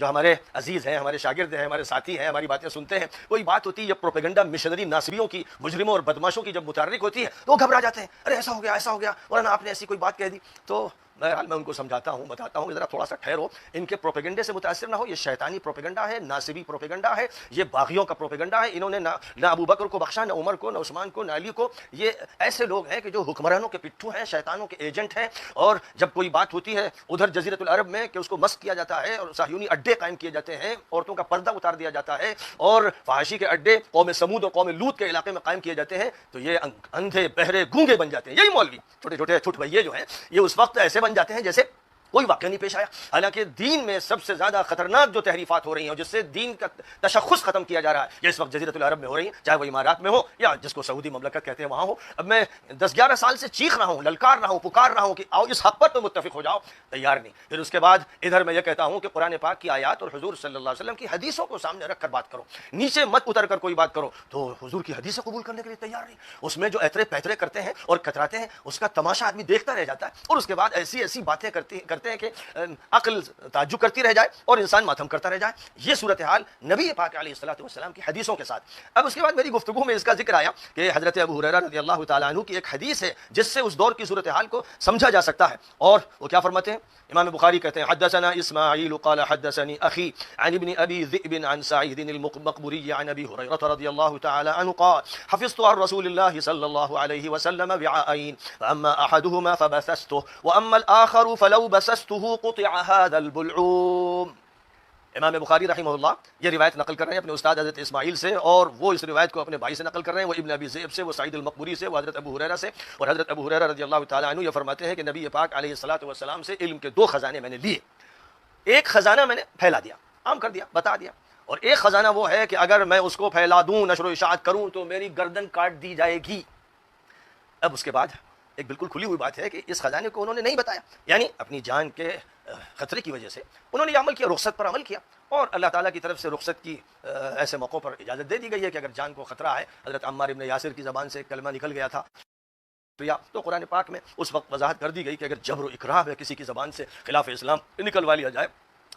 جو ہمارے عزیز ہیں، ہمارے شاگرد ہیں، ہمارے ساتھی ہیں، ہماری باتیں سنتے ہیں، کوئی بات ہوتی ہے جب پروپیگنڈا مشنری ناصبیوں کی، مجرموں اور بدماشوں کی جب متحرک ہوتی ہے تو وہ گھبرا جاتے ہیں، ارے ایسا ہو گیا، ایسا ہو گیا، مولانا آپ نے ایسی کوئی بات کہہ دی. تو بہرحال میں ان کو سمجھاتا ہوں، بتاتا ہوں کہ ذرا تھوڑا سا ٹھہرو، ان کے پروپیگنڈے سے متاثر نہ ہو. یہ شیطانی پروپیگنڈا ہے، ناصبی پروپیگنڈا ہے، یہ باغیوں کا پروپیگنڈا ہے. انہوں نے نہ ابو بکر کو بخشا، نہ عمر کو، نہ عثمان کو، نہ علی کو. یہ ایسے لوگ ہیں کہ جو حکمرانوں کے پٹھو ہیں، شیطانوں کے ایجنٹ ہیں. اور جب کوئی بات ہوتی ہے ادھر جزیرۃ العرب میں کہ اس کو مسخ کیا جاتا ہے اور صہیونی اڈے قائم کیے جاتے ہیں، عورتوں کا پردہ اتار دیا جاتا ہے اور فحاشی کے اڈے قوم سمود اور قوم لوط کے علاقے میں قائم کیے جاتے ہیں، تو یہ اندھے بہرے گونگے بن جاتے ہیں. یہی مولوی چھوٹے چھوٹے چھٹ بھئیے جو ہیں یہ اس وقت ایسے بن جاتے ہیں جیسے کوئی واقعہ نہیں پیش آیا. حالانکہ دین میں سب سے زیادہ خطرناک جو تحریفات ہو رہی ہیں اور جس سے دین کا تشخص ختم کیا جا رہا ہے، یہ اس وقت جزیرۃ العرب میں ہو رہی ہیں، چاہے وہ امارات میں ہو یا جس کو سعودی مملکت کہتے ہیں وہاں ہو. اب میں 10-11 سال سے چیخ رہا ہوں، للکار رہا ہوں، پکار رہا ہوں کہ آؤ اس حق پر تو متفق ہو جاؤ، تیار نہیں. پھر اس کے بعد ادھر میں یہ کہتا ہوں کہ قرآن پاک کی آیات اور حضور صلی اللہ علیہ وسلم کی حدیثوں کو سامنے رکھ کر بات کرو، نیچے مت اتر کر کوئی بات کرو. تو حضور کی حدیثیں قبول کرنے کے لیے تیار نہیں. اس میں جو ایترے پیترے کرتے ہیں اور کتراتے ہیں اس کا تماشا آدمی دیکھتا رہ جاتا ہے، اور اس کے بعد ایسی ایسی باتیں کرتے ہیں کہ عقل تعجب کرتی رہ جائے اور انسان ماتم کرتا رہ جائے. یہ صورتحال نبی پاک علیہ الصلوۃ والسلام کی حدیثوں کے ساتھ. اب اس کے بعد میری گفتگو میں اس کا ذکر آیا کہ حضرت ابو ہریرہ رضی اللہ تعالیٰ عنہ کی ایک حدیث ہے جس سے اس دور کی صورتحال کو سمجھا جا سکتا ہے. اور وہ کیا فرماتے ہیں؟ امام بخاری کہتے ہیں حدثنا اسماعیل قال حدثني اخي عن ابن ابي ذئب عن سعيد المقبري عن ابي هريره رضي الله تعالى عنه قال حفظت عن رسول الله صلى الله عليه وسلم وعاءين فاما احدهما فبثثته واما الاخر فلو بثثته قطع هذا البلعوم. امام بخاری رحمہ اللہ یہ روایت نقل کر رہے ہیں اپنے استاد حضرت اسماعیل سے، اور وہ اس روایت کو اپنے بھائی سے نقل کر رہے ہیں، وہ ابن ابی ذئب سے، وہ سعید المقبوری سے، وہ حضرت ابو ہریرہ سے. اور حضرت ابو ہریرہ رضی اللہ تعالیٰ عنہ یہ فرماتے ہیں کہ نبی پاک علیہ الصلوۃ والسلام سے علم کے 2 خزانے میں نے لیے. ایک خزانہ میں نے پھیلا دیا، عام کر دیا، بتا دیا، اور ایک خزانہ وہ ہے کہ اگر میں اس کو پھیلا دوں، نشر و اشاعت کروں تو میری گردن کاٹ دی جائے گی. اب اس کے بعد ایک بالکل کھلی ہوئی بات ہے کہ اس خزانے کو انہوں نے نہیں بتایا، یعنی اپنی جان کے خطرے کی وجہ سے انہوں نے یہ عمل کیا، رخصت پر عمل کیا، اور اللہ تعالیٰ کی طرف سے رخصت کی ایسے موقعوں پر اجازت دے دی گئی ہے کہ اگر جان کو خطرہ ہے. حضرت عمار ابن یاسر کی زبان سے ایک کلمہ نکل گیا تھا تو قرآن پاک میں اس وقت وضاحت کر دی گئی کہ اگر جبر و اکراہ ہے کسی کی زبان سے خلاف اسلام نکلوا لیا جائے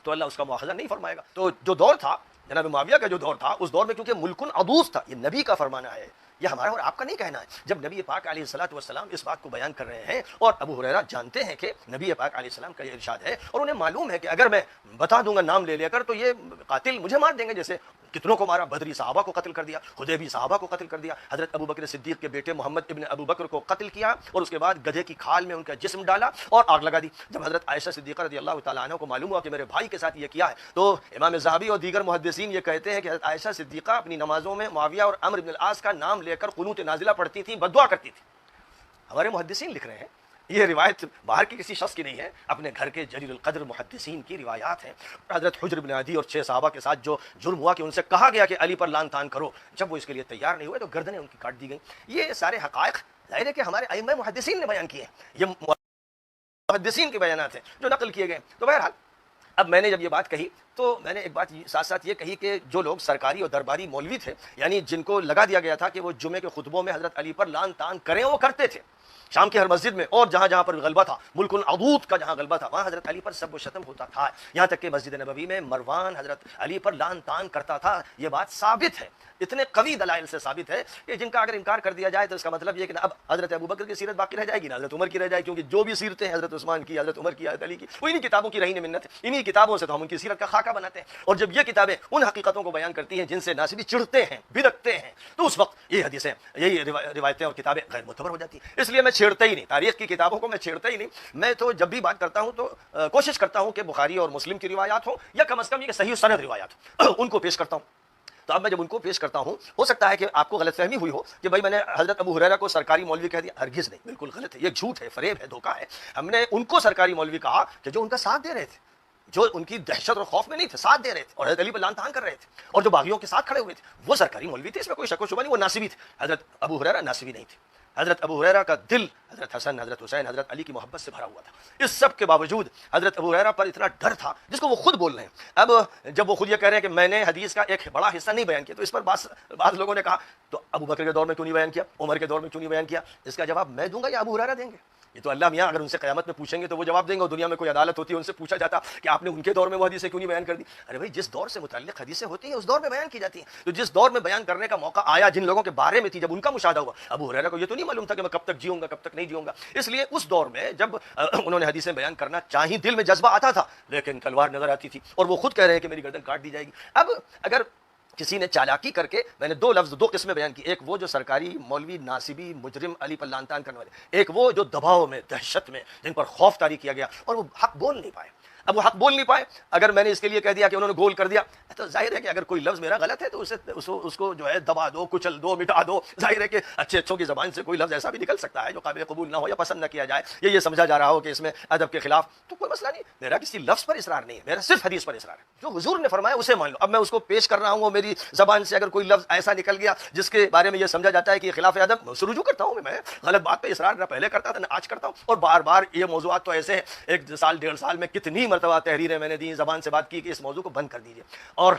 تو اللہ اس کا مواخذہ نہیں فرمائے گا. تو جو دور تھا جناب معاویہ کا جو دور تھا، اس دور میں کیونکہ ملکن عدوس تھا، یہ نبی کا فرمانا ہے، یہ ہمارا اور آپ کا نہیں کہنا ہے. جب نبی پاک علیہ الصلوۃ والسلام اس بات کو بیان کر رہے ہیں اور ابو ہریرہ جانتے ہیں کہ نبی پاک علیہ السلام کا یہ ارشاد ہے، اور انہیں معلوم ہے کہ اگر میں بتا دوں گا نام لے کر تو یہ قاتل مجھے مار دیں گے، جیسے کتنوں کو مارا، بدری صحابہ کو قتل کر دیا، حدیبی صحابہ کو قتل کر دیا، حضرت ابو بکر صدیق کے بیٹے محمد ابن ابو بکر کو قتل کیا اور اس کے بعد گدھے کی کھال میں ان کا جسم ڈالا اور آگ لگا دی. جب حضرت عائشہ صدیقہ رضی اللہ تعالیٰ عنہ کو معلوم ہوا کہ میرے بھائی کے ساتھ یہ کیا ہے تو امام ذہبی اور دیگر محدثین یہ کہتے ہیں کہ حضرت عائشہ صدیقہ اپنی نمازوں میں معاویہ اور عمرو بن العاص کا نام لے کر قنوت نازلہ پڑھتی تھیں، بد دعا کرتی تھی. ہمارے محدثین لکھ رہے ہیں، یہ روایت باہر کی کسی شخص کی نہیں ہے، اپنے گھر کے جلیل القدر محدثین کی روایات ہیں. حضرت حجر بن عدی اور 6 صحابہ کے ساتھ جو جرم ہوا کہ ان سے کہا گیا کہ علی پر لعن طعن کرو، جب وہ اس کے لیے تیار نہیں ہوئے تو گردنیں ان کی کاٹ دی گئیں. یہ سارے حقائق ظاہر ہے کہ ہمارے ائمہ محدثین نے بیان کیے ہیں، یہ محدثین کے بیانات ہیں جو نقل کیے گئے. تو بہرحال اب میں نے جب یہ بات کہی تو میں نے ایک بات ساتھ ساتھ یہ کہی کہ جو لوگ سرکاری اور درباری مولوی تھے، یعنی جن کو لگا دیا گیا تھا کہ وہ جمعے کے خطبوں میں حضرت علی پر لعن طعن کریں، وہ کرتے تھے. شام کی ہر مسجد میں اور جہاں جہاں پر غلبہ تھا، ملک العدود کا جہاں غلبہ تھا، وہاں حضرت علی پر سب و شتم ہوتا تھا. یہاں تک کہ مسجد نبوی میں مروان حضرت علی پر لعن طعن کرتا تھا. یہ بات ثابت ہے، اتنے قوی دلائل سے ثابت ہے کہ جن کا اگر انکار کر دیا جائے تو اس کا مطلب یہ کہ اب حضرت ابو بکر کی سیرت باقی رہ جائے گی نہ حضرت عمر کی رہ جائے گی، کیونکہ جو بھی سیرتیں ہیں حضرت عثمان کی، حضرت عمر کی، حضرت علی کی، وہ انہی کتابوں کی رہین منت ہے. انہی کتابوں سے تو ہم ان کی سیرت کا خاکہ بناتے ہیں. اور جب یہ کتابیں ان حقیقتوں کو بیان کرتی ہیں جن سے ناصبی چڑھتے ہیں، بدکتے ہیں، تو اس وقت یہ حدیثیں، یہی روایتیں اور کتابیں غیر معتبر ہو جاتی ہیں. اس لیے میں چھیڑتا ہی نہیں، تاریخ کی کتابوں کو میں چھیڑتا ہی نہیں. میں تو جب بھی بات کرتا ہوں تو کوشش کرتا ہوں کہ بخاری اور مسلم کی روایات ہوں یا کم از کم یہ صحیح سند روایات ہوں، ان کو پیش کرتا ہوں. تو اب میں جب ان کو پیش کرتا ہوں، ہو سکتا ہے کہ آپ کو غلط فہمی ہوئی ہو کہ بھائی میں نے حضرت ابو ہریرہ کو سرکاری مولوی کہہ دیا. ہرگز نہیں، بالکل غلط ہے، یہ جھوٹ ہے، فریب ہے، دھوکہ ہے. ہم نے ان کو سرکاری مولوی کہا کہ جو ان کا ساتھ دے رہے تھے، جو ان کی دہشت اور خوف میں نہیں تھے، ساتھ دے رہے تھے اور حضرت علی پر لعن طعن کر رہے تھے، اور جو باغیوں کے ساتھ کھڑے ہوئے تھے وہ سرکاری مولوی تھے، اس میں کوئی شک و شبہ نہیں. وہ ناصبی تھے. حضرت ابو ہریرہ ناصبی نہیں تھے. حضرت ابو ہریرہ کا دل حضرت حسن، حضرت حسین، حضرت علی کی محبت سے بھرا ہوا تھا. اس سب کے باوجود حضرت ابو ہریرہ پر اتنا ڈر تھا جس کو وہ خود بول رہے ہیں. اب جب وہ خود یہ کہہ رہے ہیں کہ میں نے حدیث کا ایک بڑا حصہ نہیں بیان کیا، تو اس پر بعض لوگوں نے کہا تو ابو بکر کے دور میں کیوں نہیں بیان کیا، عمر کے دور میں کیوں نہیں بیان کیا؟ اس کا جواب میں دوں گا یا ابو ہریرہ دیں گے؟ یہ تو اللہ میاں اگر ان سے قیامت میں پوچھیں گے تو وہ جواب دیں گے، اور دنیا میں کوئی عدالت ہوتی ہے ان سے پوچھا جاتا کہ آپ نے ان کے دور میں وہ حدیثیں کیوں نہیں بیان کر دی؟ ارے بھائی جس دور سے متعلق حدیثیں ہوتی ہیں اس دور میں بیان کی جاتی ہیں، تو جس دور میں بیان کرنے کا موقع آیا جن لوگوں کے بارے میں تھی، جب ان کا مشاہدہ ہوا، ابو ہریرہ کو یہ تو نہیں معلوم تھا کہ میں کب تک جیوں گا کب تک نہیں جیوں گا، اس لیے اس دور میں جب انہوں نے حدیثیں بیان کرنا چاہی دل میں جذبہ آتا تھا، لیکن تلوار نظر آتی تھی، اور وہ خود کہہ رہے ہیں کہ میری گردن کاٹ دی جائے گی۔ اب اگر کسی نے چالاکی کر کے، میں نے دو قسمیں بیان کی، ایک وہ جو سرکاری مولوی ناصبی مجرم علی پلان تان کرنے والے، ایک وہ جو دباؤ میں دہشت میں جن پر خوف طاری کیا گیا اور وہ حق بول نہیں پائے۔ اب وہ حق بول نہیں پائے، اگر میں نے اس کے لیے کہہ دیا کہ انہوں نے گول کر دیا، تو ظاہر ہے کہ اگر کوئی لفظ میرا غلط ہے تو اس کو جو ہے دبا دو، کچل دو، مٹا دو۔ ظاہر ہے کہ اچھوں کی زبان سے کوئی لفظ ایسا بھی نکل سکتا ہے جو قابل قبول نہ ہو یا پسند نہ کیا جائے، یہ سمجھا جا رہا ہو کہ اس میں ادب کے خلاف، تو کوئی مسئلہ نہیں، میرا کسی لفظ پر اصرار نہیں ہے، میرا صرف حدیث پر اصرار ہے، جو حضور نے فرمایا اسے مان لو۔ اب میں اس کو پیش کر رہا ہوں، میری زبان سے اگر کوئی لفظ ایسا نکل گیا جس کے بارے میں یہ سمجھا جاتا ہے کہ یہ خلاف ادب، اس سے رجوع کرتا ہوں، میں غلط بات پہ اصرار نہ پہلے کرتا تھا نہ آج کرتا ہوں، اور بار بار یہ موضوعات تو ایسے ہیں، ایک سال ڈیڑھ سال میں کتنی مرتبہ تحریریں میں نے دی، زبان سے بات کی کہ اس موضوع کو بند کر دیجیے، اور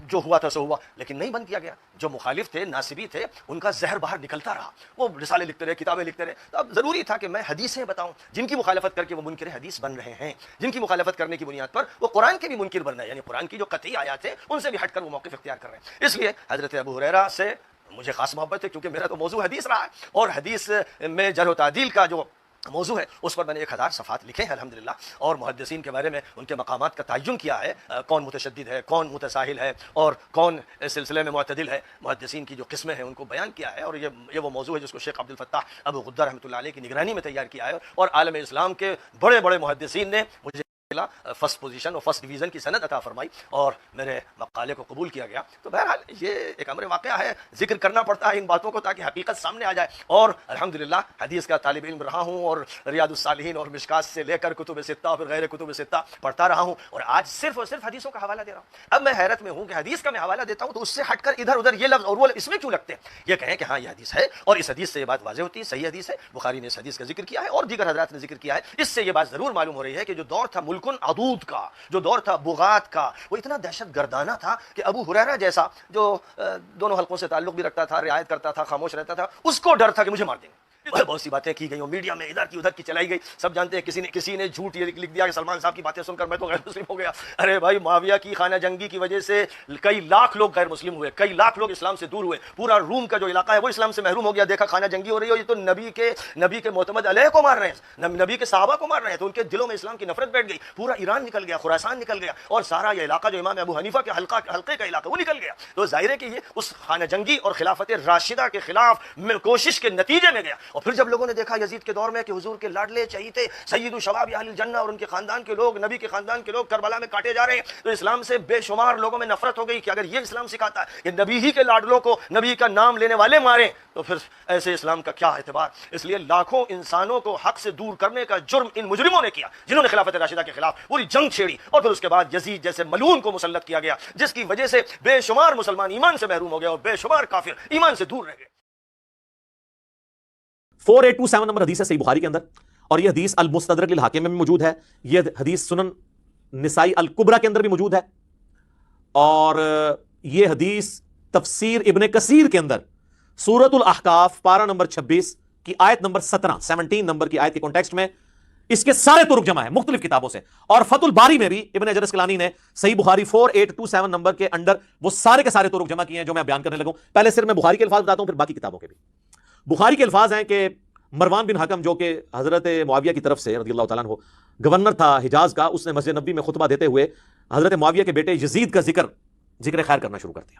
جو ہوا تھا سو ہوا، لیکن نہیں بند کیا گیا۔ جو مخالف تھے، ناصبی تھے، ان کا زہر باہر نکلتا رہا، وہ رسالے لکھتے رہے، کتابیں لکھتے رہے، تو اب ضروری تھا کہ میں حدیثیں بتاؤں جن کی مخالفت کر کے وہ منکر حدیث بن رہے ہیں، جن کی مخالفت کرنے کی بنیاد پر وہ قرآن کے بھی منکر بن رہے ہیں، یعنی قرآن کی جو قطعی آیات ہیں ان سے بھی ہٹ کر وہ موقف اختیار کر رہے ہیں۔ اس لیے حضرت ابو ہریرہ سے مجھے خاص محبت ہے، کیونکہ میرا تو موضوع حدیث رہا ہے، اور حدیث میں جرح و تعدیل کا جو موضوع ہے اس پر میں نے 1000 صفحات لکھے ہیں الحمدللہ، اور محدثین کے بارے میں ان کے مقامات کا تعین کیا ہے، کون متشدد ہے، کون متساہل ہے، اور کون اس سلسلے میں معتدل ہے، محدثین کی جو قسمیں ہیں ان کو بیان کیا ہے، اور یہ وہ موضوع ہے جس کو شیخ عبد الفتاح ابو غدہ رحمۃ اللہ علیہ کی نگرانی میں تیار کیا ہے، اور عالم اسلام کے بڑے بڑے محدثین نے مجھے فرسٹ پوزیشن اور فرسٹ ڈویژن کی سند عطا فرمائی، اور میرے مقالے کو قبول کیا گیا۔ تو بہرحال یہ ایک امر واقعہ ہے، ذکر کرنا پڑتا ہے ان باتوں کو تاکہ حقیقت سامنے آ جائے، اور الحمدللہ حدیث کا طالب علم رہا ہوں، اور ریاض الصالحین اور مشکات سے لے کر کتب ستہ پھر غیر کتب ستہ پڑھتا رہا ہوں، اور آج صرف اور صرف حدیثوں کا حوالہ دے رہا ہوں۔ اب میں حیرت میں ہوں کہ حدیث کا میں حوالہ دیتا ہوں تو اس سے ہٹ کر ادھر ادھر یہ لفظ اور وہ اس میں کیوں لگتے ہیں؟ یہ کہیں کہ ہاں یہ حدیث ہے، اور اس حدیث سے یہ بات واضح ہوتی ہے، صحیح حدیث ہے، بخاری نے اس حدیث کا ذکر کیا ہے اور دیگر حضرات نے ذکر کیا ہے۔ اس سے یہ بات ضرور معلوم ہو رہی ہے کہ جو دور تھا ملکن عدود کا، جو دور تھا بغات کا، وہ اتنا دہشت گردانہ تھا کہ ابو ہریرہ جیسا جو دونوں حلقوں سے تعلق بھی رکھتا تھا، رعایت کرتا تھا، خاموش رہتا تھا، اس کو ڈر تھا کہ مجھے مار دیں گے۔ بہت سی باتیں کی گئی اور میڈیا میں ادھر کی چلائی گئی، سب جانتے ہیں، کسی نے جھوٹ یہ لکھ دیا کہ سلمان صاحب کی باتیں سن کر میں تو غیر مسلم ہو گیا۔ ارے بھائی، معاویہ کی خانہ جنگی کی وجہ سے کئی لاکھ لوگ غیر مسلم ہوئے، کئی لاکھ لوگ اسلام سے دور ہوئے، پورا روم کا جو علاقہ ہے وہ اسلام سے محروم ہو گیا۔ دیکھا خانہ جنگی ہو رہی ہے، یہ تو نبی کے معتمد علیہ کو مار رہے ہیں، نبی کے صحابہ کو مار رہے ہیں، تو ان کے دلوں میں اسلام کی نفرت بیٹھ گئی، پورا ایران نکل گیا، خراسان نکل گیا، اور سارا یہ علاقہ جو امام ابو حنیفہ کے حلقے کا علاقہ وہ نکل گیا۔ تو ظاہر ہے کہ یہ اس خانہ جنگی اور خلافت راشدہ کے خلاف کوشش کے نتیجے میں گیا۔ اور پھر جب لوگوں نے دیکھا یزید کے دور میں کہ حضور کے لاڈلے چہیتے سید الشباب اہل الجنہ اور ان کے خاندان کے لوگ، نبی کے خاندان کے لوگ کربلا میں کاٹے جا رہے ہیں، تو اسلام سے بے شمار لوگوں میں نفرت ہو گئی کہ اگر یہ اسلام سکھاتا ہے کہ نبی ہی کے لاڈلوں کو نبی کا نام لینے والے ماریں تو پھر ایسے اسلام کا کیا اعتبار۔ اس لیے لاکھوں انسانوں کو حق سے دور کرنے کا جرم ان مجرموں نے کیا، جنہوں نے خلافت راشدہ کے خلاف پوری جنگ چھیڑی، اور پھر اس کے بعد یزید جیسے ملعون کو مسلط کیا گیا، جس کی وجہ سے بے شمار مسلمان ایمان سے محروم ہو گئے اور بے شمار کافر ایمان سے دور رہ گئے۔ 4827 نمبر حدیث ہے صحیح بخاری کے اندر، اور یہ حدیث المستدرک للحاکم میں بھی موجود ہے، یہ حدیث سنن نسائی الکبریٰ کے اندر بھی موجود ہے، اور یہ حدیث تفسیر ابن کثیر کے اندر سورۃ الاحقاف پارہ نمبر 26 کی آیت نمبر 17 نمبر کی آیت کے کانٹیکسٹ میں اس کے سارے طرق جمع ہیں مختلف کتابوں سے، اور فتح الباری میں بھی ابن حجر اسقلانی نے صحیح بخاری 4827 نمبر کے اندر وہ سارے کے سارے طرق جمع کیے ہیں جو میں بیان کرنے لگوں۔ پہلے صرف میں بخاری کے الفاظ بتاتا ہوں، پھر باقی کتابوں کے بھی۔ بخاری کے الفاظ ہیں کہ مروان بن حکم جو کہ حضرت معاویہ کی طرف سے رضی اللہ تعالیٰ عنہ گورنر تھا حجاز کا، اس نے مسجد نبوی میں خطبہ دیتے ہوئے حضرت معاویہ کے بیٹے یزید کا ذکر خیر کرنا شروع کر دیا،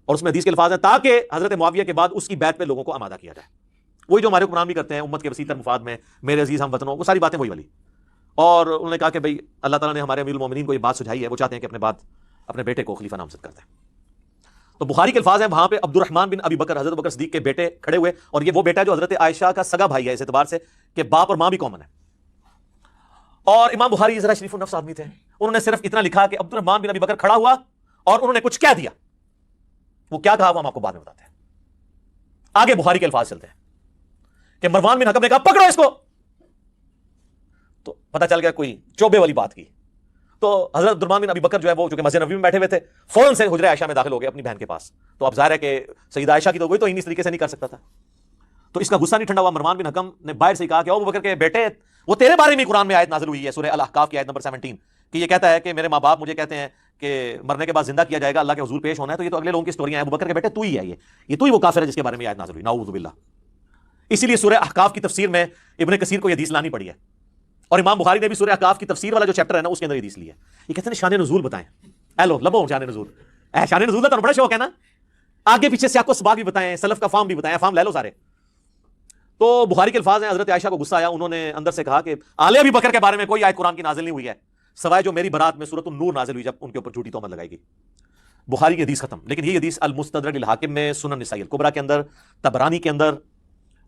اور اس میں حدیث کے الفاظ ہیں تاکہ حضرت معاویہ کے بعد اس کی بیعت پہ لوگوں کو آمادہ کیا جائے۔ وہی جو ہمارے حکمران بھی کرتے ہیں، امت کے وسیع تر مفاد میں، میرے عزیز ہم وطنوں، وہ ساری باتیں وہی والی۔ اور انہوں نے کہا کہ بھئی اللہ تعالیٰ نے ہمارے امیر المومنین کو یہ بات سجھائی ہے، وہ چاہتے ہیں کہ اپنے بیٹے کو خلیفہ نامزد کر دیں۔ تو بخاری کے الفاظ ہیں وہاں پہ عبد الرحمن بن ابی بکر، حضرت بکر صدیق کے بیٹے کھڑے ہوئے، اور یہ وہ بیٹا جو حضرت عائشہ کا سگا بھائی ہے اس اعتبار سے کہ باپ اور ماں بھی کامن ہے۔ اور امام بخاری ذرا شریف النفس آدمی تھے، انہوں نے صرف اتنا لکھا کہ عبد الرحمن بن ابی بکر کھڑا ہوا اور انہوں نے کچھ کہہ دیا، وہ کیا کہا وہ ہم آپ کو بعد میں بتاتے ہیں۔ آگے بخاری کے الفاظ چلتے ہیں کہ مروان بن حکم نے کہا پکڑو اس کو، تو پتہ چل گیا کوئی چوبے والی بات کی، تو حضرت عبد الرحمن بن ابی بکر جو ہے وہ چونکہ مسجد نبوی میں بیٹھے ہوئے تھے، فوراً سے حجرہ عائشہ میں داخل ہو گئے اپنی بہن کے پاس۔ تو اب ظاہر ہے کہ سیدہ عائشہ کی تو کوئی تو اس طریقے سے نہیں کر سکتا تھا، تو اس کا غصہ نہیں ٹھنڈا ہوا. مروان بن حکم نے باہر سے ہی کہا کہ ابو بکر کے بیٹے, وہ تیرے بارے میں قرآن میں آیت نازل ہوئی ہے سورہ الاحقاف کی آیت نمبر 17, کہ یہ کہتا ہے کہ میرے ماں باپ مجھے کہتے ہیں کہ مرنے کے بعد زندہ کیا جائے گا, اللہ کے حضور پیش ہونا ہے. تو یہ تو اگلے لوگوں کی سٹوریاں ہیں. ابو بکر کے بیٹے تو ہی ہے, یہ تو ہی وہ کافر ہے جس کے بارے میں آیت نازل ہوئی, نعوذ باللہ. اسی لیے سورہ احقاف کی تفسیر میں ابن کثیر کو یہ حدیث لانی پڑی ہے, اور امام بخاری نے بھی سورہ احقاف کی تفسیر والا جو چیپٹر ہے نا اس کے اندر حدیث لی ہے. یہ کہتے ہیں شان نزول بتائیں. لو لبو شان نزول, شان نزول کا تو بڑا شوق ہے نا, آگے پیچھے سیاق و اسباق بھی بتائیں, سلف کا فام بھی بتائیں, فام لے لو سارے. تو بخاری کے الفاظ ہیں, حضرت عائشہ کو غصہ آیا, انہوں نے اندر سے کہا کہ آل ابی بکر کے بارے میں کوئی آیت قرآن کی نازل نہیں ہوئی ہے سوائے جو میری برات میں سورۃ النور نازل ہوئی جب ان کے اوپر جھوٹی تہمت لگائی گئی. بخاری کی حدیث ختم. لیکن یہ حدیث المستدرک للحاکم میں, سنن نسائی الکبریٰ کے اندر, طبرانی کے اندر,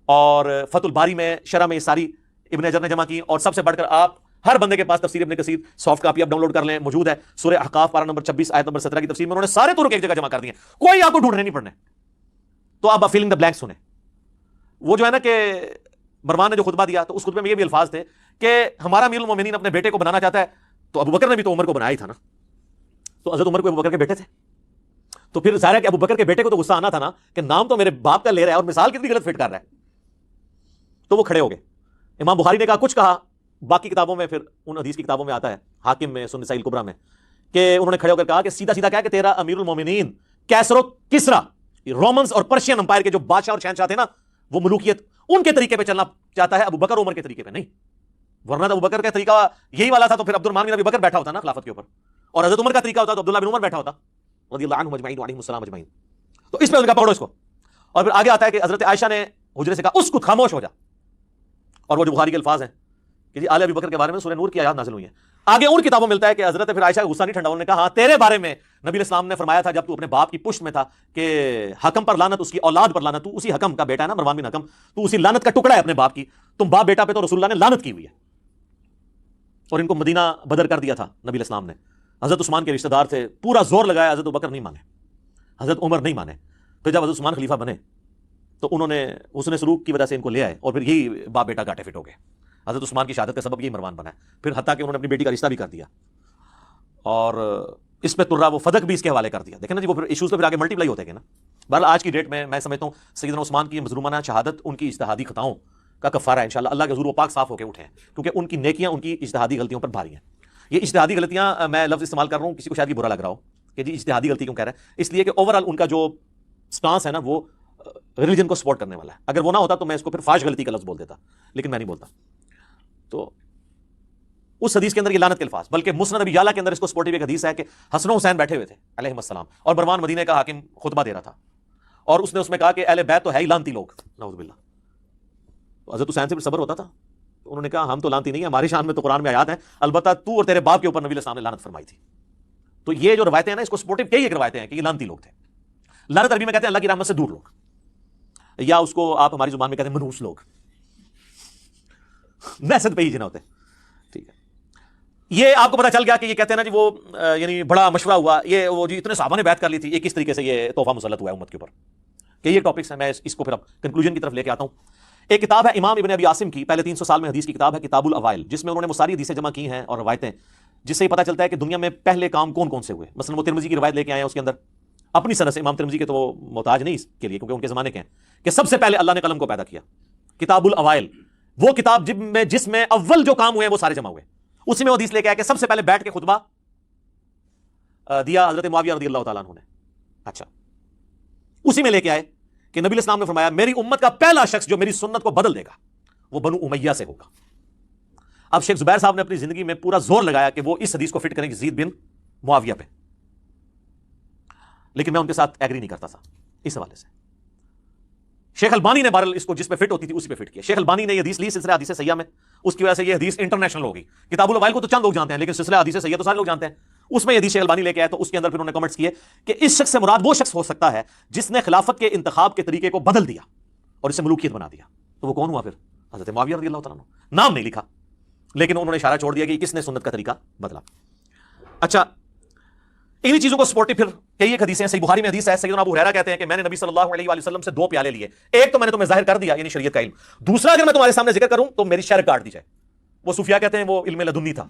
اور فتح الباری میں شرح میں یہ ساری ابن حجر نے جمع کی. اور سب سے بڑھ کر آپ ہر بندے کے پاس تفسیر ابن کثیر سافٹ کاپی آپ ڈاؤن لوڈ کر لیں, موجود ہے. سورہ احقاف پارہ نمبر 26 آیت نمبر 17 کی تفسیر میں انہوں نے سارے طرق ایک جگہ جمع کر دیے, کوئی آپ کو ڈھونڈنے نہیں پڑنے. تو آپ فیلنگ دا بلینک سنیں. وہ جو ہے نا کہ مروان نے جو خطبہ دیا تو اس خطبے میں یہ بھی الفاظ تھے کہ ہمارا امیر المومنین اپنے بیٹے کو بنانا چاہتا ہے, تو ابو بکر نے بھی تو عمر کو بنایا ہی تھا نا, تو حضرت عمر کو ابو بکر کے بیٹے تھے. تو پھر ظاہر ہے کہ ابو بکر کے بیٹے کو تو غصہ آنا تھا نا کہ نام تو میرے باپ کا لے رہا ہے اور مثال کتنی غلط فٹ کر رہا ہے. تو وہ کھڑے ہو گئے. امام بخاری نے کہا کچھ کہا, باقی کتابوں میں پھر ان حدیث کی کتابوں میں آتا ہے, حاکم میں, سنن نسائی الکبریٰ میں, کہ انہوں نے کھڑے ہو کر کہا کہ سیدھا سیدھا کہا کہ تیرا امیر المومنین کیسر و کسرا, رومنز اور پرشین امپائر کے جو بادشاہ اور شہنشاہ تھے نا, وہ ملوکیت ان کے طریقے پہ چلنا چاہتا ہے, ابو بکر عمر کے طریقے پہ نہیں. ورنہ ابو بکر کا طریقہ یہی والا تھا تو پھر عبد الرحمن بن ابی بکر بیٹھا ہوتا نا خلافت کے اوپر, اور حضرت عمر کا طریقہ ہوتا تو عبداللہ بن عمر بیٹھا ہوتا رضی اللہ عنہم اجمعین وعلیہم السلام اجمعین. تو اس پہ ان کا پکڑو اس کو. اور پھر آگے آتا ہے کہ حضرت عائشہ نے حجرے سے کہا اس کو خاموش ہو جا, اور وہ جو بخاری کے الفاظ ہیں کہ جی آل ابی بکر کے بارے میں سورہ نور کی آیات نازل ہوئی ہیں. آگے ان کتابوں میں ملتا ہے کہ حضرت پھر عائشہ کا غصہ نہیں ٹھنڈا, انہوں نے کہا ہاں تیرے بارے میں نبی علیہ السلام نے فرمایا تھا جب تو اپنے باپ کی پشت میں تھا کہ حکم پر لعنت, اس کی اولاد پر لعنت, تو اسی حکم کا بیٹا ہے نا مروان بن حکم, تو اسی لعنت کا ٹکڑا ہے اپنے باپ کی, تم باپ بیٹا پہ تو رسول اللہ نے لعنت کی ہوئی ہے. اور ان کو مدینہ بدر کر دیا تھا نبی علیہ السلام نے. حضرت عثمان کے رشتہ دار تھے, پورا زور لگایا, حضرت بکر نہیں مانے, حضرت عمر نہیں مانے. پھر جب حضرت عثمان خلیفہ بنے تو انہوں نے حسن سلوک کی وجہ سے ان کو لے آئے, اور پھر یہی باپ بیٹا گاٹے فٹ ہو گئے. حضرت عثمان کی شہادت کا سبب یہی مروان بنا ہے. پھر حتیٰ کہ انہوں نے اپنی بیٹی کا رشتہ بھی کر دیا, اور اس پہ ترا وہ فدق بھی اس کے حوالے کر دیا. دیکھیں نا جی, وہ پھر ایشوز پہ پھر آگے ملٹی پلائی ہوتے ہیں نا. بہرحال آج کی ڈیٹ میں سمجھتا ہوں سیدنا عثمان کی مظلومانہ شہادت ان کی اجتہادی خطاؤں کا کفارہ ہے انشاءاللہ. اللہ کے حضور وہ پاک صاف ہو کے اٹھے ہیں, کیونکہ ان کی نیکیاں ان کی اجتہادی غلطیوں پر بھاری ہیں. یہ اجتہادی غلطیاں میں لفظ استعمال کر رہا ہوں, کسی کو شاید یہ برا لگ رہا ہو کہ جی اجتہادی غلطی کیوں کہہ رہے ہیں, اس لیے کہ اوورآل ان کا جو سٹانس ہے نا وہ ریلیجن کو سپورٹ کرنے والا ہے. اگر وہ نہ ہوتا تو میں اس کو پھر فاش غلطی کا لفظ بول دیتا, لیکن میں نہیں بولتا. تو اس حدیث کے اندر یہ لعنت کے الفاظ, بلکہ مسند ابی یعلا کے اندر اس کو سپورٹیو ایک حدیث ہے کہ حسن و حسین بیٹھے ہوئے تھے علیہم السلام, اور مروان مدینہ کا حاکم خطبہ دے رہا تھا, اور اس نے اس میں کہا کہ اہل بیت تو ہے ہی لعنتی لوگ, نعوذ باللہ. تو حضرت حسین سے بھی صبر ہوتا تھا, انہوں نے کہا ہم تو لعنتی نہیں ہیں, ہماری شان میں تو قرآن میں آیات ہیں, البتہ تو اور تیرے باپ کے اوپر نبی علیہ السلام نے لعنت فرمائی تھی. تو یہ جو روایتیں ہیں نا اس کو سپورٹیو کئی ایک روایتیں ہیں کہ یہ لعنتی لوگ تھے. لعنت عربی میں کہتے ہیں اللہ کی رحمت سے دور لوگ, یا اس کو آپ ہماری زبان میں کہتے ہیں منحوس لوگ, نحست پہ ہی جنہ ہوتے. ٹھیک ہے, یہ آپ کو پتا چل گیا کہ یہ کہتے ہیں نا جی وہ یعنی بڑا مشورہ ہوا, یہ وہ جی اتنے صحابہ نے بیعت کر لی تھی, یہ کس طریقے سے یہ تحفہ مسلط ہوا ہے امت کے اوپر, کہ یہ ٹاپکس ہیں. میں اس کو پھر اب کنکلوژن کی طرف لے کے آتا ہوں. ایک کتاب ہے امام ابن ابی عاصم کی, پہلے 300 سال میں حدیث کی کتاب ہے کتاب الاوائل, جس میں انہوں نے وہ ساری حدیثیں جمع کی ہیں اور روایتیں, جس سے یہ پتہ چلتا ہے کہ دنیا میں پہلے کام کون کون سے ہوئے. مثلا وہ ترمذی کی روایت لے کے آئے ہیں, اس کے اندر اپنی سند سے, امام ترمذی کے تو وہ محتاج نہیں اس کے لیے کیونکہ ان کے زمانے کے ہیں, کہ سب سے پہلے اللہ نے قلم کو پیدا کیا. کتاب الاوائل وہ کتاب جس میں اول جو کام ہوئے ہیں وہ سارے جمع ہوئے. اسی میں حدیث لے کے آیا کہ سب سے پہلے بیٹھ کے خطبہ دیا حضرت معاویہ رضی اللہ تعالیٰ عنہ نے. اچھا, اسی میں لے کے آئے کہ نبی علیہ السلام نے فرمایا میری امت کا پہلا شخص جو میری سنت کو بدل دے گا وہ بنو امیہ سے ہوگا. اب شیخ زبیر صاحب نے اپنی زندگی میں پورا زور لگایا کہ وہ اس حدیث کو فٹ کریں یزید بن معاویہ پہ, لیکن میں ان کے ساتھ ایگری نہیں کرتا تھا اس حوالے سے. شیخ البانی نے بہرحال اس کو جس پہ فٹ ہوتی تھی اسی پہ فٹ کیا. شیخ البانی نے یہ حدیث لی سلسلہ حدیث صحیحہ میں, اس کی وجہ سے یہ حدیث انٹرنیشنل ہوگی. کتاب الاوائل کو تو چند لوگ جانتے ہیں, لیکن سلسلہ حدیث صحیحہ تو سارے لوگ جانتے ہیں. اس میں یہ حدیث شیخ البانی لے کے آئے, تو اس کے اندر پھر انہوں نے کمنٹس کیے کہ اس شخص سے مراد وہ شخص ہو سکتا ہے جس نے خلافت کے انتخاب کے طریقے کو بدل دیا اور اسے ملوکیت بنا دیا. تو وہ کون ہوا پھر؟ حضرت معاویہ رضی اللہ تعالیٰ عنہ. نام نہیں لکھا, لیکن انہوں نے اشارہ چھوڑ دیا کہ کس نے سنت کا طریقہ بدلا. اچھا, انہی چیزوں کو سپورٹی پھر کئی ایک حدیثیں ہیں. صحیح بخاری میں حدیث ہے, سیدنا ابو ہریرہ کہتے ہیں کہ میں نے نبی صلی اللہ علیہ وآلہ وسلم سے 2 پیالے لیے, ایک تو میں نے تمہیں ظاہر کر دیا یعنی شریعت کا علم, دوسرا اگر میں تمہارے سامنے ذکر کروں تو میری شرح کاٹ دی جائے. وہ صوفیاء کہتے ہیں وہ علم لدنی تھا.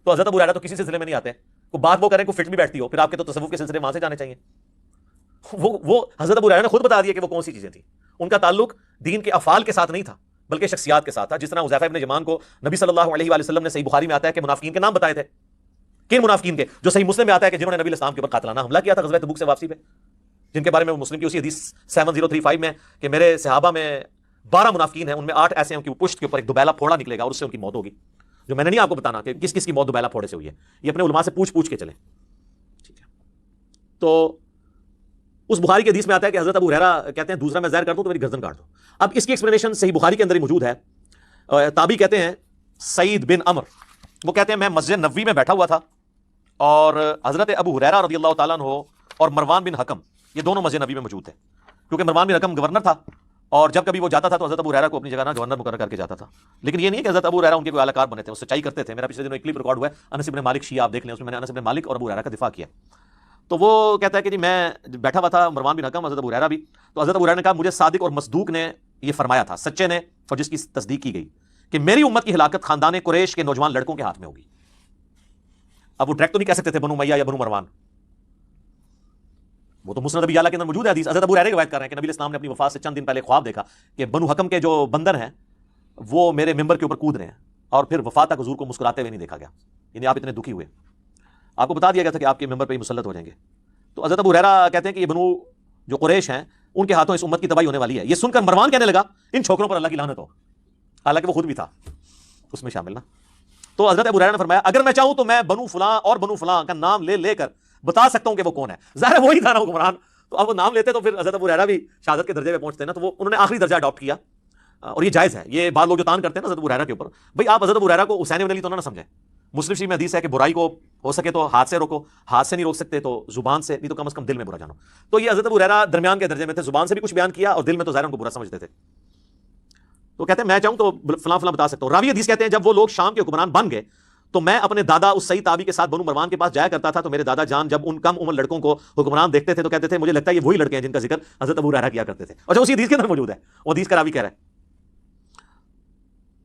تو حضرت ابو ہریرہ تو کسی سلسلے میں نہیں آتے, کوئی بات وہ کریں کوئی فٹ بھی بیٹھتی ہو, پھر آپ کے تو تصوف کے سلسلے وہاں سے جانے چاہیے. وہ حضرت ابو ہریرہ نے خود بتا دیا کہ وہ کون سی چیزیں تھیں. ان کا تعلق دین کے افعال کے ساتھ نہیں تھا بلکہ شخصیات کے ساتھ تھا. جس طرح حذیفہ ابن یمان کو نبی صلی اللہ علیہ وآلہ وسلم نے صحیح بخاری میں آتا ہے کہ منافقین کے نام بتائے تھے. کن منافقین کے؟ جو صحیح مسلم میں آتا ہے کہ جنہوں نے نبی علیہ السلام کے اوپر قاتلانہ حملہ کیا تھا غزوہ تبوک سے واپسی پہ، جن کے بارے میں مسلم کی اسی حدیث 7035 میں کہ میرے صحابہ میں 12 منافقین ہیں، ان میں 8 ایسے ہیں کہ وہ پشت کے اوپر ایک دوبیلا پھوڑا نکلے گا اور اس سے ان کی موت ہوگی. جو میں نے نہیں آپ کو بتانا کہ کس کس کی موت دوبیلا پھوڑے سے ہوئی ہے، یہ اپنے علماء سے پوچھ کے چلیں. ٹھیک ہے. تو اس بخاری کے حدیث میں آتا ہے کہ حضرت ابو ہریرہ کہتے ہیں دوسرا میں زہر کر دوں تو میری گردن کاٹ دو. اب اس کی ایکسپلینیشن صحیح بخاری کے اندر ہی موجود ہے. تابعی کہتے ہیں سعید بن عمر، وہ کہتے ہیں میں مسجد نبوی میں بیٹھا ہوا تھا اور حضرت ابو ہریرہ رضی اللہ تعالیٰ عنہ اور مروان بن حکم یہ دونوں مسجد نبوی میں موجود تھے، کیونکہ مروان بن حکم گورنر تھا اور جب کبھی وہ جاتا تھا تو حضرت ابو ہریرہ کو اپنی جگہ گورنر مقرر کر کے جاتا تھا. لیکن یہ نہیں ہے کہ حضرت ابو ہریرہ ان کے کوئی اعلی کار بنے تھے، وہ سچائی کرتے تھے. میرا پچھلے دنوں ایک کلپ ریکارڈ ہوا ہے انس بن مالک شیعہ، آپ دیکھ لیں، اس میں نے انس بن مالک اور ابو ہریرہ کا دفاع کیا. تو وہ کہتا ہے کہ جی میں بیٹھا ہوا تھا، مروان بن حکم، حضرت ابو ہریرہ بھی. تو حضرت ابو ہریرہ نے کہا مجھے صادق اور مصدوق نے یہ فرمایا تھا، سچے نے اور جس کی تصدیق کی گئی، کہ میری امت کی ہلاکت خاندان قریش کے نوجوان لڑکوں کے ہاتھ میں ہوگی. اب وہ ڈائریکٹ تو نہیں کہہ سکتے تھے بنو امیہ یا بنو مروان، وہ تو مسند ابی یعلا کے اندر موجود ہے حدیث. حضرت ابو ہریرہ روایت کر رہے ہیں کہ نبی علیہ السلام نے اپنی وفات سے چند دن پہلے خواب دیکھا کہ بنو حکم کے جو بندر ہیں وہ میرے ممبر کے اوپر کود رہے ہیں، اور پھر وفات تک حضور کو مسکراتے ہوئے نہیں دیکھا گیا. یعنی آپ اتنے دکھی ہوئے، آپ کو بتا دیا گیا تھا کہ آپ کے ممبر پہ ہی مسلط ہو جائیں گے. تو حضرت ابو ہریرہ کہتے ہیں کہ یہ بنو جو قریش ہیں ان کے ہاتھوں اس امت کی تباہی ہونے والی ہے. یہ سن کر مروان کہنے لگا ان چھوکروں پر اللہ کی لعنت ہو، حالانکہ وہ خود بھی تھا اس میں شامل نا. تو حضرت ابو ہریرہ نے فرمایا اگر میں چاہوں تو میں بنو فلاں اور بنو فلاں کا نام لے کر بتا سکتا ہوں کہ وہ کون ہے. ظاہر وہی تھا نا حکمران، تو اب وہ نام لیتے تو پھر حضرت ابو ہریرہ بھی شہادت کے درجے پہ پہنچتے نا. تو وہ انہوں نے آخری درجہ اڈاپٹ کیا اور یہ جائز ہے. یہ بعض لوگ جو تان کرتے ہیں نا حضرت ابو ہریرہ کے اوپر، بھائی آپ حضرت ابو ہریرہ کو حسین بن علی تو نہ سمجھیں. مسلم شریف میں حدیث ہے کہ برائی کو ہو سکے تو ہاتھ سے روکو، ہاتھ سے نہیں روک سکتے تو زبان سے، نہیں تو کم از کم دل میں برا جانو. تو یہ حضرت ابو ہریرہ درمیان کے درجے میں تھے، زبان سے بھی کچھ بیان کیا اور دل میں تو ظاہر ان کو برا سمجھتے تھے. تو کہتے ہیں میں چاہوں تو فلاں فلاں بتا سکتا ہوں. راوی حدیث کہتے ہیں جب وہ لوگ شام کے حکمران بن گئے تو میں اپنے دادا اس صحیح تابعی کے ساتھ بنو مروان کے پاس جایا کرتا تھا. تو میرے دادا جان جب ان کم عمر لڑکوں کو حکمران دیکھتے تھے تو کہتے تھے مجھے لگتا ہے یہ وہی لڑکے ہیں جن کا ذکر حضرت ابو ہریرہ کیا کرتے تھے. اور جو اسی حدیث کے اندر موجود ہے، وہ حدیث کا راوی کہہ رہا ہے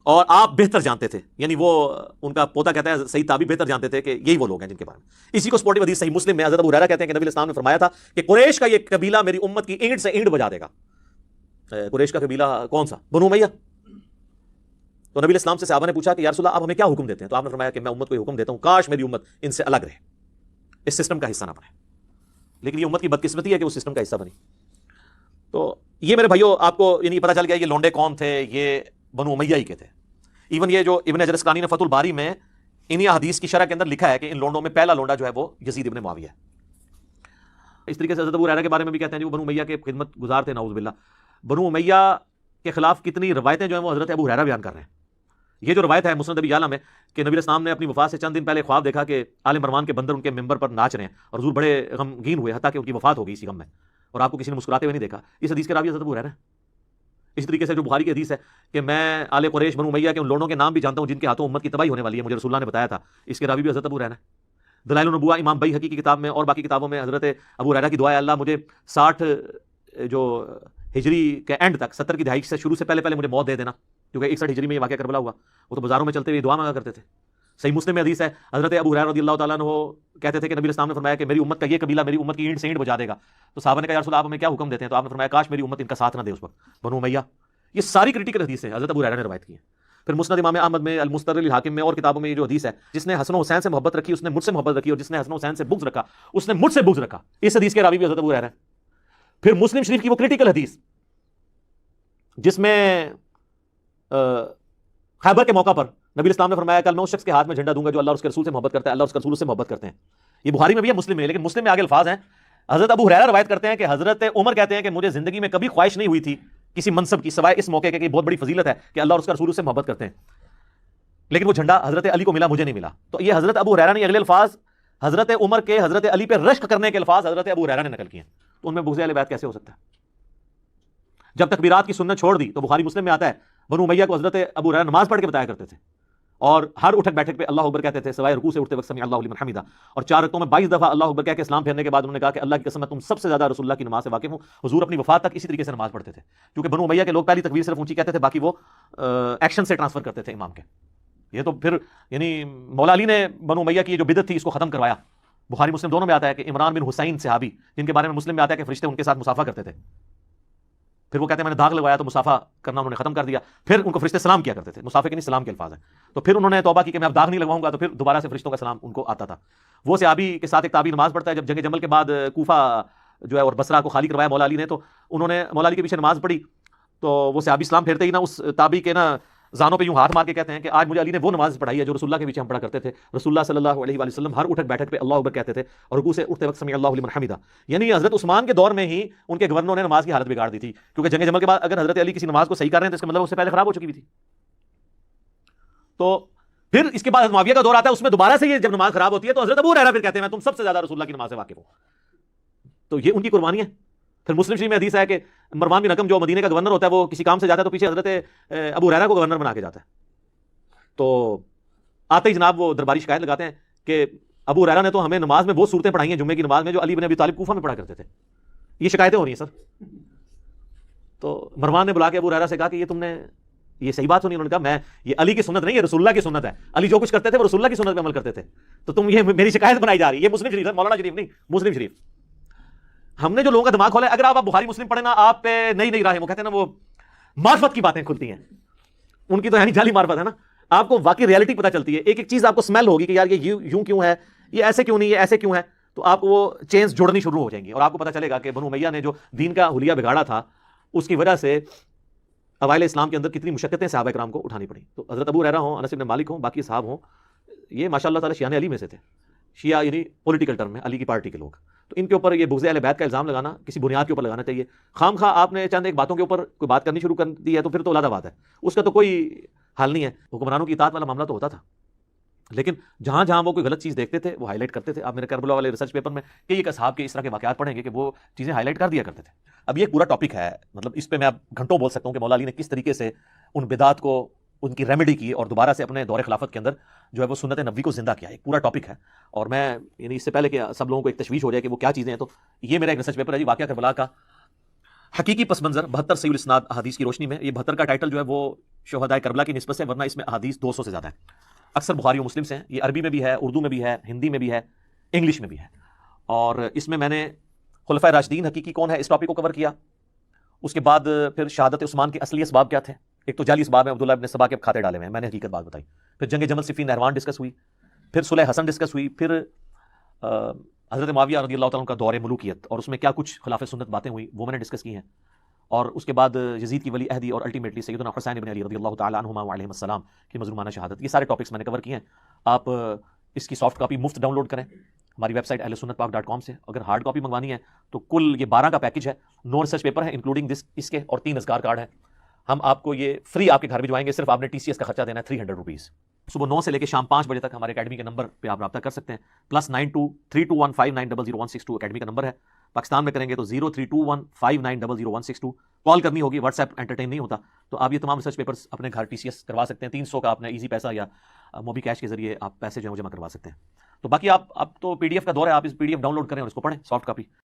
اور آپ بہتر جانتے تھے، یعنی وہ ان کا پوتا کہتا ہے صحیح تابعی بہتر جانتے تھے کہ یہی وہ لوگ ہیں جن کے بارے میں. اسی کو سپورٹیو حدیث صحیح مسلم میں حضرت ابو ہریرہ کہتے ہیں کہ نبی علیہ السلام نے فرمایا تھا کہ قریش کا یہ قبیلہ میری امت کی اینٹ سے اینٹ بجا دے گا. قریش کا قبیلہ کون سا؟ بنو امیہ. تو نبی علیہ السلام سے صحابہ نے پوچھا کہ یا رسول اللہ آپ ہمیں کیا حکم دیتے ہیں؟ تو آپ نے فرمایا کہ میں امت کو یہ حکم دیتا ہوں کاش میری امت ان سے الگ رہے، اس سسٹم کا حصہ نہ بنے. لیکن یہ امت کی بدقسمتی ہے کہ وہ سسٹم کا حصہ بنی. تو یہ میرے بھائیو آپ کو یعنی پتہ چل گیا یہ لونڈے کون تھے، یہ بنو امیہ ہی کے تھے. ایون یہ جو ابن حجر اسقلانی نے فتح الباری میں انہی حدیث کی شرح کے اندر لکھا ہے کہ ان لونڈوں میں پہلا لونڈا جو ہے وہ یزید ابن معاویہ ہے. اس طریقے سے حضرت ابو ہریرہ کے بارے میں بھی کہتے ہیں جو بنو امیہ کے خدمت گزار تھے، نعوذ باللہ. بنو امیہ کے خلاف کتنی روایتیں جو ہیں وہ حضرت ابو ہریرہ بیان کر رہے ہیں. یہ جو روایت ہے مسند ابی یعلا میں کہ نبی علیہ السلام نے اپنی وفات سے چند دن پہلے خواب دیکھا کہ آل مروان کے بندر ان کے ممبر پر ناچ رہے ہیں اور حضور بڑے غمگین ہوئے حتیٰ کہ ان کی وفات ہو گئی اسی غم میں، اور آپ کو کسی نے مسکراتے ہوئے نہیں دیکھا. اس حدیث کے راوی حضرت ابو ہریرہ ہیں. اس طریقے سے جو بخاری کی حدیث ہے کہ میں آل قریش بنو امیہ کے ان لوگوں کے نام بھی جانتا ہوں جن کے ہاتھوں امت کی تباہی ہونے والی ہے، مجھے رسول اللہ نے بتایا تھا. اس کے راوی بھی حضرت ابو ہریرہ ہیں. دلائل النبوہ امام بیہقی کی کتاب میں اور باقی کتابوں میں حضرت ابو ہریرہ کی دعا ہے اللہ مجھے 60 جو ہجری کے اینڈ تک 70 کی دہائی سے شروع سے پہلے مجھے موت دے دینا، کیونکہ 61 ہجری میں یہ واقعہ کربلا ہوا. وہ تو بازاروں میں چلتے ہوئے دعا مانگا کرتے تھے. صحیح مسلم میں حدیث ہے حضرت ابو ہریرہ رضی اللہ تعالیٰ عنہ کہتے تھے کہ نبی علیہ السلام نے فرمایا کہ میری امت کا یہ قبیلہ میری امت کی اینٹ سے اینٹ بجا دے گا. تو صحابہ نے کہا یا رسول اللہ آپ ہمیں کیا حکم دیتے ہیں؟ تو آپ نے فرمایا کاش میری امت ان کا ساتھ نہ دے اس وقت، بنو امیہ. یہ ساری کریٹیکل حدیثیں حضرت ابو ہریرہ نے روایت کی ہیں. پھر مسند امام احمد میں، المستدرک للحاکم میں اور کتابوں میں یہ جو حدیث ہے جس نے حسن و حسین سے محبت رکھی اس نے مجھ سے محبت رکھی، اور جس نے حسن و حسین سے بغض رکھا اس نے مجھ سے بغض رکھا. اس حدیث کے راوی بھی حضرت ابو ہریرہ ہیں. پھر مسلم شریف کی وہ کریٹیکل حدیث جس میں خیبر کے موقع پر نبی اسلام نے فرمایا کل میں اس شخص کے ہاتھ میں جھنڈا دوں گا جو اللہ اور اس کے رسول سے محبت کرتا ہے، اللہ اور اس کے رسول سے محبت کرتے ہیں. یہ بخاری میں بھی ہے، مسلم میں، لیکن مسلم میں آگے الفاظ ہیں. حضرت ابو ہریرہ روایت کرتے ہیں کہ حضرت عمر کہتے ہیں کہ مجھے زندگی میں کبھی خواہش نہیں ہوئی تھی کسی منصب کی سوائے اس موقع کے کہ بہت بڑی فضیلت ہے کہ اللہ اور اس کا رسول سے محبت کرتے ہیں، لیکن وہ جھنڈا حضرت علی کو ملا، مجھے نہیں ملا. تو یہ حضرت ابو ہریرہ نے اگلے الفاظ حضرت عمر کے حضرت علی پہ رشک کرنے کے الفاظ حضرت ابو ہریرہ نے نقل کیے ہیں. تو ان میں بغض اہل بیت کیسے ہو سکتا ہے؟ جب تکبیرات کی سنت چھوڑ دی تو بخاری مسلم میں آتا ہے بنو امیہ کو حضرت ابو ہریرہ نماز پڑھ کے بتایا کرتے تھے اور ہر اٹھک بیٹھک پہ اللہ اکبر کہتے تھے سوائے رکوع سے اٹھتے وقت سمع اللہ لمن حمیدہ، اور 4 رکعتوں میں 22 دفعہ اللہ اکبر کہہ کے اسلام پھیرنے کے بعد انہوں نے کہا کہ اللہ کی قسم میں تم سب سے زیادہ رسول اللہ کی نماز سے واقف ہوں. حضور اپنی وفات تک اسی طریقے سے نماز پڑھتے تھے کیونکہ بنو امیہ کے لوگ پہلی تکبیر صرف اونچی کہتے تھے، باقی وہ ایکشن سے ٹرانسفر کرتے تھے امام کے. یہ تو پھر یعنی مولا علی نے بنو امیہ کی جو بدعت تھی اس کو ختم کروایا. بخاری مسلم دونوں میں آتا ہے کہ عمران بن حسین صحابی جن کے بارے میں مسلم میں آتا ہے کہ فرشتے ان کے ساتھ مسافہ کرتے تھے، پھر وہ کہتے ہیں میں نے داغ لگوایا تو مسافہ کرنا انہوں نے ختم کر دیا. پھر ان کو فرشتے سلام کیا کرتے تھے, مسافے کے نہیں سلام کے الفاظ ہیں. تو پھر انہوں نے توبہ کی کہ میں اب داغ نہیں لگواؤں گا, تو پھر دوبارہ سے فرشتوں کا سلام ان کو آتا تھا. وہ صحابی کے ساتھ ایک تابعی نماز پڑھتا ہے, جب جنگ جمل کے بعد کوفہ جو ہے اور بصرہ کو خالی کروایا مولا علی نے, تو انہوں نے مولا علی کے پیچھے نماز پڑھی. تو وہ صحابی اسلام پھیرتے ہی نا اس تابعی کے نا زانوں پہ یوں ہاتھ مار کے کہتے ہیں کہ آج مجھے علی نے وہ نماز پڑھائی ہے جو رسول اللہ کے پیچھے ہم پڑھا کرتے تھے. رسول اللہ صلی اللہ علیہ وآلہ وسلم ہر اٹھک بیٹھک پہ اللہ اکبر کہتے تھے اور رکوع سے اٹھتے وقت سمیع اللہ لمن حمدہ. یعنی حضرت عثمان کے دور میں ہی ان کے گورنروں نے نماز کی حالت بگاڑ دی تھی, کیونکہ جنگ جمل کے بعد اگر حضرت علی کسی نماز کو صحیح کر رہے ہیں تو اس کا مطلب اس سے پہلے خراب ہو چکی ہوئی تھی. تو پھر اس کے بعد معاویہ کا دور آتا ہے, اس میں دوبارہ سے یہ جب نماز خراب ہوتی ہے تو حضرت ابو ہریرہ پھر کہتے ہیں میں تم سب سے زیادہ رسول اللہ کی نماز سے واقف ہوں. تو یہ ان کی قربانی ہے. پھر مسلم شریف میں حدیث ہے کہ مروان بن حکم جو مدینے کا گورنر ہوتا ہے وہ کسی کام سے جاتا ہے تو پیچھے حضرت ابو ہریرہ کو گورنر بنا کے جاتا ہے. تو آتے ہی جناب وہ درباری شکایت لگاتے ہیں کہ ابو ہریرہ نے تو ہمیں نماز میں وہ صورتیں پڑھائی ہیں جمعے کی نماز میں جو علی بن ابی طالب کوفہ میں پڑھا کرتے تھے. یہ شکایتیں ہو رہی ہیں سر. تو مروان نے بلا کے ابو ہریرہ سے کہا کہ یہ تم نے یہ صحیح بات سنی؟ انہوں نے کہا میں یہ علی کی سنت نہیں, یہ رسول اللہ کی سنت ہے. علی جو کچھ کرتے تھے وہ رسول اللہ کی سنت پہ عمل کرتے تھے, تو تم یہ میری شکایت بنائی جا رہی ہے. یہ مسلم شریف ہے, مولانا شریف نہیں, مسلم شریف. ہم نے جو لوگوں کا دماغ کھولا ہے, اگر آپ بخاری مسلم پڑھیں نا آپ پہ نئی راہیں, وہ کہتے ہیں نا وہ معرفت کی باتیں کھلتی ہیں ان کی, تو یعنی جعلی معرفت ہے نا. آپ کو واقعی ریئلٹی پتہ چلتی ہے, ایک ایک چیز آپ کو سمیل ہوگی کہ یار یہ یوں کیوں ہے, یہ ایسے کیوں نہیں, یہ ایسے کیوں ہے. تو آپ کو وہ چینز جوڑنی شروع ہو جائیں گی اور آپ کو پتہ چلے گا کہ بنو امیہ نے جو دین کا حلیہ بگاڑا تھا اس کی وجہ سے اوائل اسلام کے اندر کتنی مشقتیں صحابہ کرام کو اٹھانی پڑی. تو حضرت ابو ہریرہ ہوں, انس بن مالک ہوں, باقی صحاب ہوں, یہ ماشاءاللہ تعالی شیعہ علی میں سے تھے. شیعہ یعنی پولیٹیکل ٹرم میں علی کی پارٹی کے لوگ. تو ان کے اوپر یہ بغض اہل بیت کا الزام لگانا کسی بنیاد کے اوپر لگانا چاہیے. خام خواہ آپ نے چند ایک باتوں کے اوپر کوئی بات کرنی شروع کر دی ہے تو پھر تو اولادہ بات ہے, اس کا تو کوئی حل نہیں ہے. حکمرانوں کی اطاعت والا معاملہ تو ہوتا تھا, لیکن جہاں جہاں وہ کوئی غلط چیز دیکھتے تھے وہ ہائی لائٹ کرتے تھے. آپ میرے کربلا والے ریسرچ پیپر میں کئی ایک اصحاب کے اس طرح کے واقعات پڑھیں گے کہ وہ چیزیں ہائی لائٹ کر دیا کرتے تھے. اب یہ ایک پورا ٹاپک ہے, مطلب اس پہ میں اب گھنٹوں بول سکتا ہوں کہ مولا علی نے کس طریقے سے ان بدعات کو ان کی ریمیڈی کی اور دوبارہ سے اپنے دور خلافت کے اندر جو ہے وہ سنت نبوی کو زندہ کیا. ایک پورا ٹاپک ہے, اور میں یعنی اس سے پہلے کہ سب لوگوں کو ایک تشویش ہو جائے کہ وہ کیا چیزیں ہیں, تو یہ میرا ایک ریسرچ پیپر ہے جی, واقعہ کربلا کا حقیقی پس منظر 72 صحیح الاسناد احادیث کی روشنی میں. یہ 72 کا ٹائٹل جو ہے وہ شہدائے کربلا کی نسبت سے, ورنہ اس میں احادیث 200 سے زیادہ ہیں. اکثر بخاری و مسلم سے ہیں. یہ عربی میں بھی ہے, اردو میں بھی ہے, ہندی میں بھی ہے, انگلش میں بھی ہے. اور اس میں نے خلفائے راشدین حقیقی کون ہے اس ٹاپک کو کور کیا. اس کے بعد پھر شہادت عثمان کے اصلی اسباب کیا تھے. ایک تو جعلی اسباب ہیں, عبداللہ ابن سبا کے کھاتے ڈالے ہوئے ہیں, میں نے حقیقت بات بتائی. پھر جنگ جمل صفین نہروان ڈسکس ہوئی, پھر صلح حسن ڈسکس ہوئی, پھر حضرت معاویہ رضی اللہ تعالیٰ عنہ کا دور ملوکیت اور اس میں کیا کچھ خلاف سنت باتیں ہوئی وہ میں نے ڈسکس کی ہیں. اور اس کے بعد یزید کی ولی عہدی اور الٹیمیٹلی سیدنا حسین بن علی رضی اللہ تعالیٰ عنہما وعلیہم السلام کی مظلومانہ شہادت, یہ سارے ٹاپکس میں نے کور کیے ہیں. آپ اس کی سافٹ کاپی مفت ڈاؤن لوڈ کریں ہماری ویب سائٹ ahlsunnatpak.com سے. اگر ہارڈ کاپی منگوانی ہے تو کل یہ 12 کا پیکج ہے, 9 ریسرچ پیپر ہے انکلوڈنگ اس کے, اور 3 اذکار کارڈ ہیں. ہم آپ کو یہ فری آپ کے گھر بھجوائیں گے, صرف آپ نے TCS کا خرچہ دینا ہے 300 روپیز. صبح 9 سے لے کے شام 5 بجے تک ہمارے اکیڈمی کے نمبر پہ آپ رابطہ کر سکتے ہیں. +923215900162 اکیڈمی کا نمبر ہے. پاکستان میں کریں گے تو 032159000162 کال کرنی ہوگی, واٹس ایپ انٹرٹین نہیں ہوتا. تو آپ یہ تمام ریسرچ پیپرز اپنے گھر TCS کروا سکتے ہیں. 300 کا آپ نے ایزی پیسہ یا موبی کیش کے ذریعے آپ پیسے جو ہے جمع کروا سکتے ہیں. تو باقی آپ اب تو PDF کا دور ہے, آپ اس PDF ڈاؤن لوڈ کریں اور اس کو پڑھیں سافٹ کاپی.